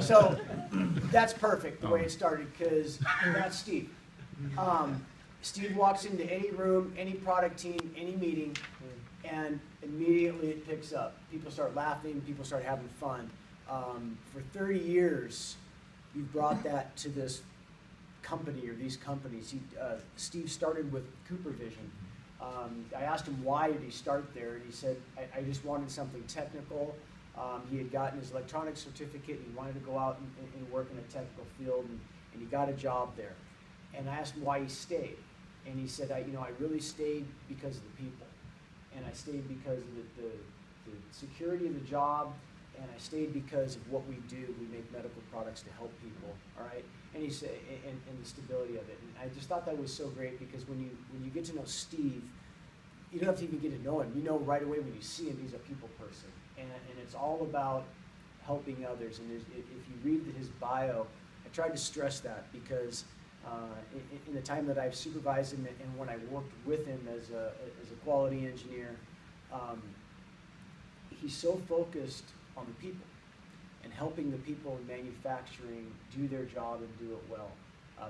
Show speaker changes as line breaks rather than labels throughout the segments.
So that's perfect the way it started, because that's Steve. Steve walks into any room, any product team, any meeting, and immediately it picks up. People start laughing, people start having fun. For 30 years, you've brought that to this company or these companies. Steve started with Cooper Vision. I asked him why did he start there, and he said, I just wanted something technical. He had gotten his electronics certificate, and he wanted to go out and work in a technical field, and he got a job there. And I asked him why he stayed, and he said, I really stayed because of the people, and I stayed because of the security of the job, and I stayed because of what we do. We make medical products to help people, all right? And he said, and the stability of it. And I just thought that was so great, because when you get to know Steve, you don't have to even get to know him. You know right away when you see him, he's a people person. And it's all about helping others. And if you read his bio, I tried to stress that, because in the time that I've supervised him and when I worked with him as a quality engineer, he's so focused on the people and helping the people in manufacturing do their job and do it well.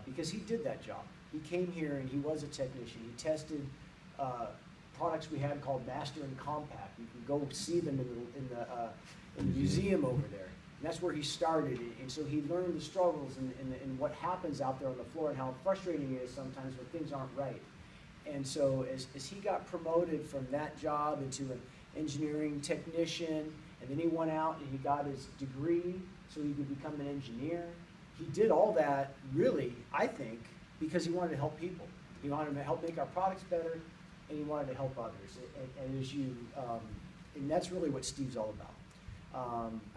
Because he did that job. He came here and he was a technician. He tested products we had called Master and Compact. You can go see them in the museum over there. And that's where he started. And so he learned the struggles and what happens out there on the floor and how frustrating it is sometimes when things aren't right. And so as he got promoted from that job into an engineering technician, and then he went out and he got his degree so he could become an engineer. He did all that, really, I think, because he wanted to help people. He wanted to help make our products better, and he wanted to help others. And that's really what Steve's all about.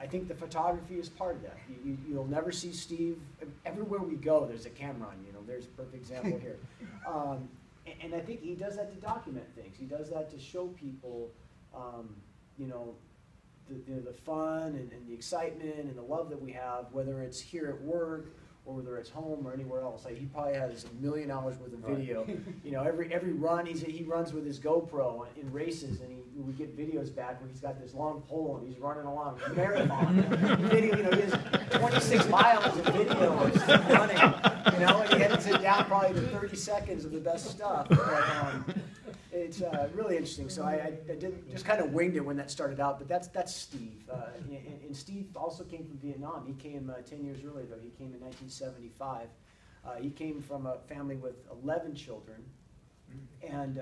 I think the photography is part of that. You'll never see Steve, everywhere we go, there's a camera on, there's a perfect example here. And I think he does that to document things. He does that to show people, the fun and the excitement and the love that we have, whether it's here at work or whether it's home or anywhere else. Like, he probably has $1 million worth of video. Every run he runs with his GoPro in races, and we get videos back where he's got this long pole and he's running along a marathon. Video, he has 26 miles of video of him running. And he edits it down probably to 30 seconds of the best stuff. But, it's really interesting. So I just kind of winged it when that started out, but that's Steve. And Steve also came from Vietnam. He came 10 years earlier, though. He came in 1975. He came from a family with 11 children, and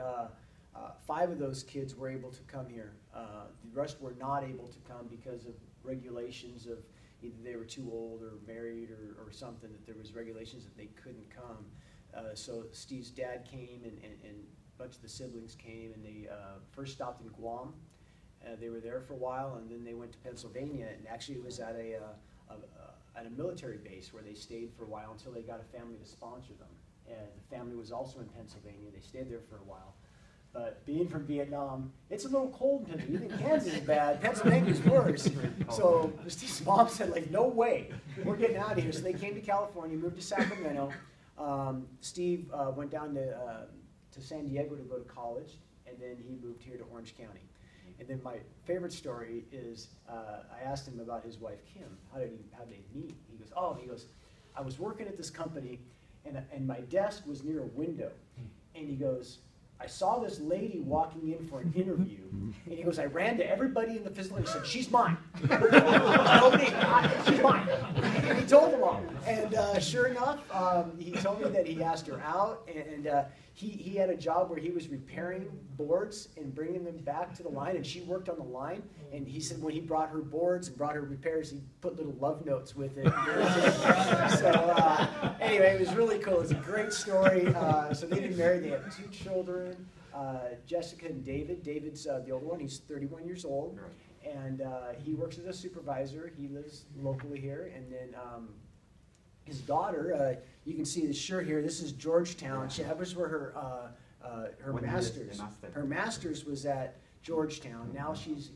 5 of those kids were able to come here. The rest were not able to come because of regulations of either they were too old or married or something, that there was regulations that they couldn't come. So Steve's dad came, and a bunch of the siblings came, and they first stopped in Guam. They were there for a while, and then they went to Pennsylvania, and actually it was at a military base where they stayed for a while until they got a family to sponsor them. And the family was also in Pennsylvania. They stayed there for a while. But being from Vietnam, it's a little cold in Pennsylvania. Even Kansas is bad. Pennsylvania's worse. So Steve's mom said, no way, we're getting out of here. So they came to California, moved to Sacramento. Steve went down to San Diego to go to college, and then he moved here to Orange County. And then my favorite story is I asked him about his wife Kim. How did they meet? He goes, I was working at this company, and my desk was near a window, and he goes, I saw this lady walking in for an interview, and he goes, I ran to everybody in the facility and said, she's mine. She's mine. And he told them all. And sure enough, he told me that he asked her out, and he had a job where he was repairing boards and bringing them back to the line, and she worked on the line. And he said when he brought her boards and brought her repairs, he put little love notes with it. So anyway, it was really cool. It's a great story. So they've been married. They have 2 children, Jessica and David. David's the older one. He's 31 years old. And he works as a supervisor. He lives locally here. And then his daughter, you can see the shirt here. This is Georgetown. That was where her master's. Her master's was at Georgetown. Now she's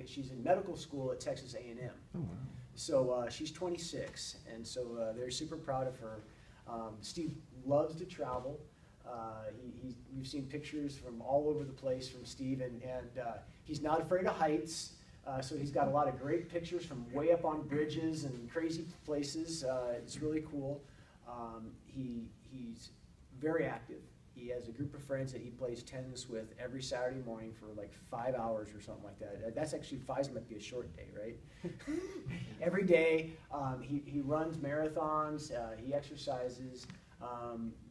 she's in medical school at Texas A&M. Oh, wow. So she's 26, and so they're super proud of her. Steve loves to travel. We've seen pictures from all over the place from Steve, and he's not afraid of heights. So he's got a lot of great pictures from way up on bridges and crazy places. It's really cool. He's very active. He has a group of friends that he plays tennis with every Saturday morning for like 5 hours or something like that. That's actually 5 might be a short day, right? Every day, he runs marathons, he exercises,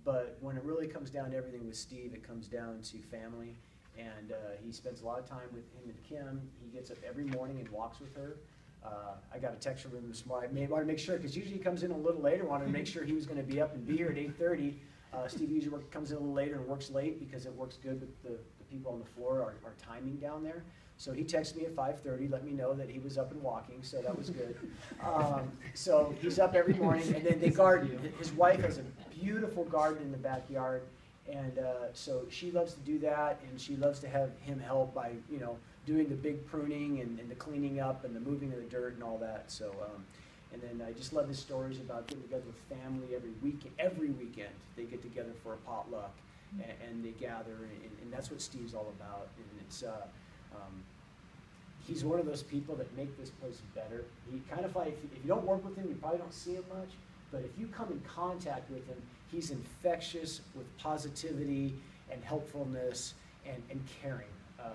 but when it really comes down to everything with Steve, it comes down to family, and he spends a lot of time with him and Kim. He gets up every morning and walks with her. I got a text from him this morning. I wanted to make sure, because usually he comes in a little later, wanted to make sure he was going to be up and be here at 8:30. Steve usually comes in a little later and works late because it works good with the people on the floor, our timing down there. So he texted me at 5:30, let me know that he was up and walking, so that was good. So he's up every morning, and then they garden. His wife has a beautiful garden in the backyard, and so she loves to do that, and she loves to have him help by, doing the big pruning and the cleaning up and the moving of the dirt and all that. So. And then I just love his stories about getting together with family every weekend. They get together for a potluck, and they gather, and that's what Steve's all about. And it's he's one of those people that make this place better. He kind of like, if you don't work with him, you probably don't see him much. But if you come in contact with him, he's infectious with positivity and helpfulness and caring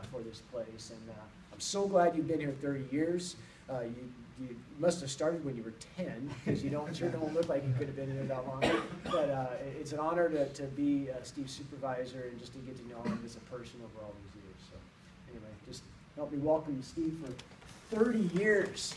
for this place. And I'm so glad you've been here 30 years. You must have started when you were 10, because you sure don't look like you could have been here that long. But it's an honor to be Steve's supervisor and just to get to know him as a person over all these years. So anyway, just help me welcome Steve for 30 years.